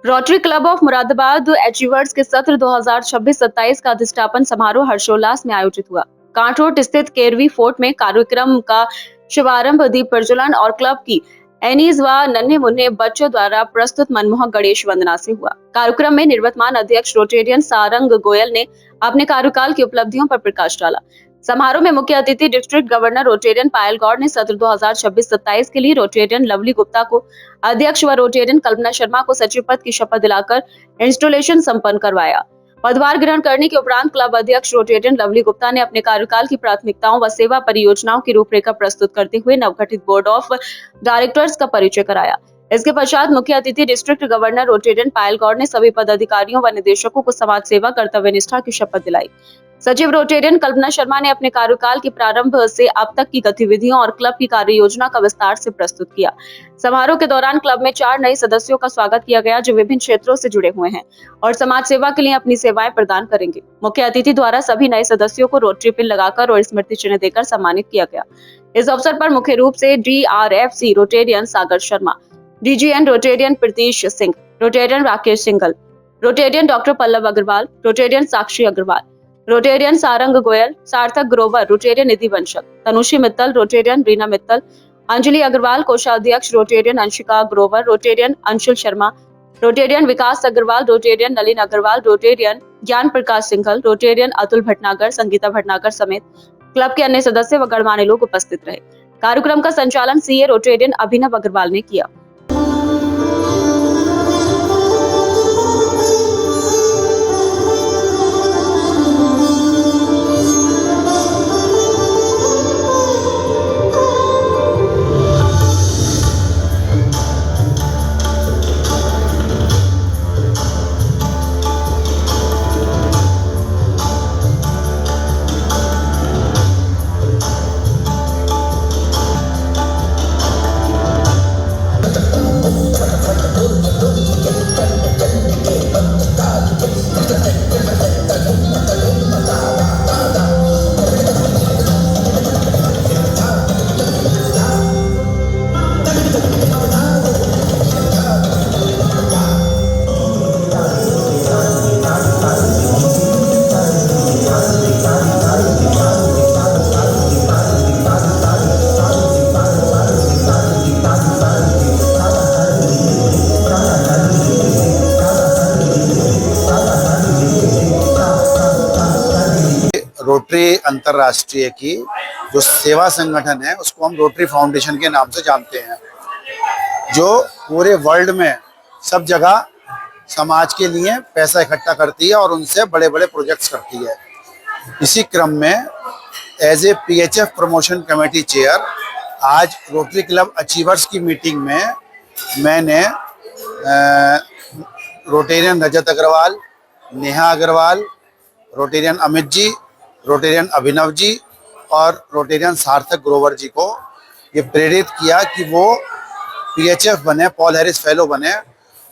Rotary club of Moradabad achievers के सत्र 2026-27 का अधिष्ठापन समारोह हर्षोल्लास में आयोजित हुआ। कांट रोड स्थित केरवी फोर्ट में कार्यक्रम का शुभारंभ दीप प्रज्वलन और क्लब की एनीज व नन्हे मुन्ने बच्चों द्वारा प्रस्तुत मनमोहक गणेश वंदना से हुआ। कार्यक्रम में निवर्तमान अध्यक्ष रोटेरियन सारंग गोयल ने अपने कार्यकाल की उपलब्धियों पर प्रकाश डाला। समारोह में मुख्य अतिथि डिस्ट्रिक्ट गवर्नर रोटेरियन पायल गौड़ ने सत्र 2026-27 के लिए रोटेरियन लवली गुप्ता को अध्यक्ष व रोटेरियन कल्पना शर्मा को सचिव पद की शपथ दिलाकर इंस्टॉलेशन संपन्न करवाया। पदभार ग्रहण करने के उपरांत क्लब अध्यक्ष रोटेरियन लवली गुप्ता ने अपने कार्यकाल की प्राथमिकताओं व सेवा परियोजनाओं की रूपरेखा प्रस्तुत करते हुए नवगठित बोर्ड ऑफ डायरेक्टर्स का परिचय कराया। इसके पश्चात मुख्य अतिथि डिस्ट्रिक्ट गवर्नर रोटेरियन पायल गौड़ ने सभी पदाधिकारियों व निदेशकों को समाज सेवा कर्तव्य निष्ठा की शपथ दिलाई। सचिव रोटेरियन कल्पना शर्मा ने अपने कार्यकाल के प्रारंभ से अब तक की गतिविधियों और क्लब की कार्य योजना का विस्तार से प्रस्तुत किया। समारोह के दौरान क्लब में 4 नए सदस्यों का स्वागत किया गया जो विभिन्न क्षेत्रों से जुड़े हुए हैं और समाज सेवा के लिए अपनी सेवाएं प्रदान करेंगे। मुख्य अतिथि द्वारा सभी नए सदस्यों को रोटरी पिन लगाकर और स्मृति चिन्ह देकर सम्मानित किया गया। इस अवसर पर मुख्य रूप से DRFC Rotarian Sagar Sharma, DGN Rotarian Preetish Singh, Rotarian Rakesh Singhal, Rotarian doctor Pallav Agarwal, Rotarian Sakshi Agarwal, Rotarian Sarang Goyal, Sarthak Grover, Rotarian Nidhi Vanshal, Tanushi Mittal, Rotarian Reena Mittal, Anjali Agarwal, कोषाध्यक्ष Rotarian Anshika Grover, Rotarian Anshul Sharma, Rotarian Vikas Agarwal, Rotarian Nalin Agarwal, Rotarian Gyan Prakash Singhal, Rotarian Atul Bhatnagar, Sangeeta Bhatnagar समेत क्लब के अन्य सदस्य व गणमान्य लोग उपस्थित रहे। कार्यक्रम का संचालन CA रोटेरियन अभिनव अग्रवाल ने किया। रोटरी अंतर्राष्ट्रीय की जो सेवा संगठन है उसको हम रोटरी फाउंडेशन के नाम से जानते हैं, जो पूरे वर्ल्ड में सब जगह समाज के लिए पैसा इकट्ठा करती है और उनसे बड़े बड़े प्रोजेक्ट्स करती है। इसी क्रम में as a PHF promotion committee chair आज रोटरी क्लब अचीवर्स की मीटिंग में मैंने Rotarian Rajat Agarwal, Neha Agarwal, Rotarian Amit ji, Rotarian Abhinav ji और रोटेरियन सार्थक ग्रोवर जी को ये प्रेरित किया कि वो PHF बने, पॉल हैरिस फेलो बने,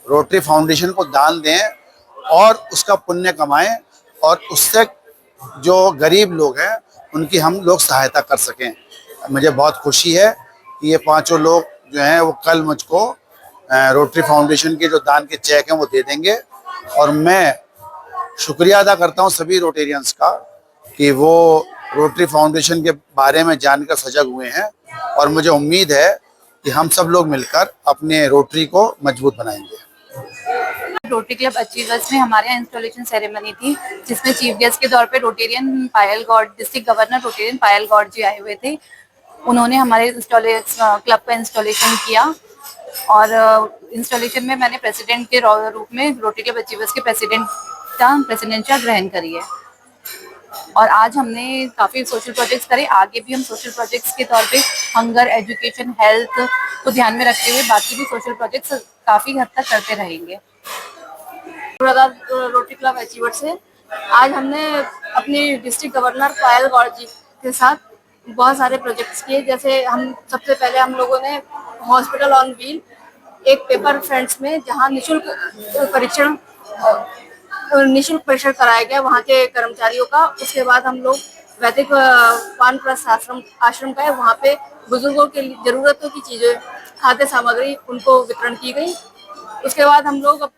रोटरी फाउंडेशन को दान दें और उसका पुण्य कमाएं और उससे जो गरीब लोग हैं उनकी हम लोग सहायता कर सकें। मुझे बहुत खुशी है कि ये 5 लोग जो हैं वो कल मुझको रोटरी फाउंडेशन के जो दान के चेक हैं वो दे देंगे और मैं शुक्रिया अदा करता हूँ सभी रोटेरियंस का कि वो रोटरी फाउंडेशन के बारे में जानकर सजग हुए हैं और मुझे उम्मीद है कि हम सब लोग मिलकर अपने रोटरी को मजबूत बनाएंगे। रोटरी क्लब अचीवर्स में हमारे यहाँ इंस्टॉलेशन सेरेमनी थी जिसमें चीफ गेस्ट के तौर पे रोटेरियन पायल गौड़, डिस्ट्रिक्ट गवर्नर रोटेरियन पायल गौड़ जी आए हुए थे। उन्होंने हमारे क्लब का इंस्टॉलेशन किया और इंस्टॉलेशन में मैंने प्रेसिडेंट के रूप में रोटरी क्लब अचीवर्स के प्रेसिडेंशिया ग्रहण करी है। और आज हमने काफ़ी सोशल प्रोजेक्ट्स करे, आगे भी हम सोशल प्रोजेक्ट्स के तौर पे हंगर, एजुकेशन, हेल्थ को ध्यान में रखते हुए बाकी भी सोशल प्रोजेक्ट्स काफ़ी हद तक करते रहेंगे। रोटरी क्लब अचीवर से आज हमने अपनी डिस्ट्रिक्ट गवर्नर पायल गौड़ जी के साथ बहुत सारे प्रोजेक्ट्स किए। जैसे हम सबसे पहले हम लोगों ने हॉस्पिटल ऑन व्हील एक पेपर फ्रेंड्स में जहाँ निःशुल्क परीक्षण कराया गया वहाँ के कर्मचारियों का। उसके बाद हम लोग वैदिक वानप्रस्थ आश्रम का है, वहाँ पे बुजुर्गों के जरूरतों की चीजें, खाद्य सामग्री उनको वितरण की गई। उसके बाद हम लोग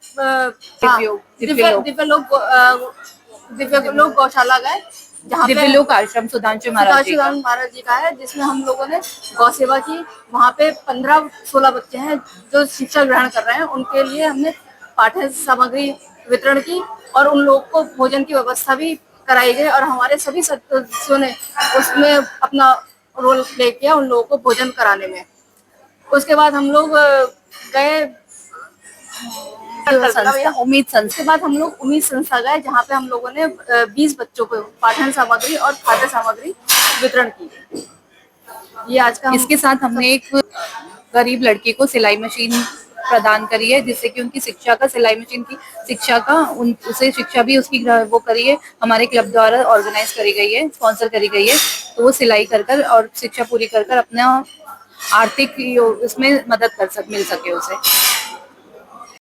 दिव्य लोग गौशाला गए, जहाँ दिव्य पे लोक आश्रम सुधांशु महाराज जी का। महाराज जी का है, जिसमें हम लोगों ने गौ सेवा की। वहाँ पे 15-16 बच्चे हैं जो शिक्षा ग्रहण कर रहे हैं, उनके लिए हमने पाठ्य सामग्री वितरण की और उन लोगों को भोजन की व्यवस्था भी कराई गई और हमारे सभी सदस्यों ने उसमें अपना रोल प्ले किया उन लोगों को भोजन कराने में। उसके बाद हम लोग गए उम्मीद संस्था। उसके बाद हम लोग उम्मीद संस्था गए, जहाँ पे हम लोगों ने 20 बच्चों को पाठन सामग्री और खाद्य सामग्री वितरण की। ये आज का इसके साथ हमने एक गरीब लड़की को सिलाई मशीन प्रदान करी है, जिससे कि उनकी शिक्षा का, सिलाई मशीन की शिक्षा का, उसे शिक्षा भी उसकी वो करी है, हमारे क्लब द्वारा ऑर्गेनाइज करी गई है, स्पॉन्सर करी गई है। तो वो सिलाई कर और शिक्षा पूरी कर अपना आर्थिक इसमें मदद मिल सके उसे।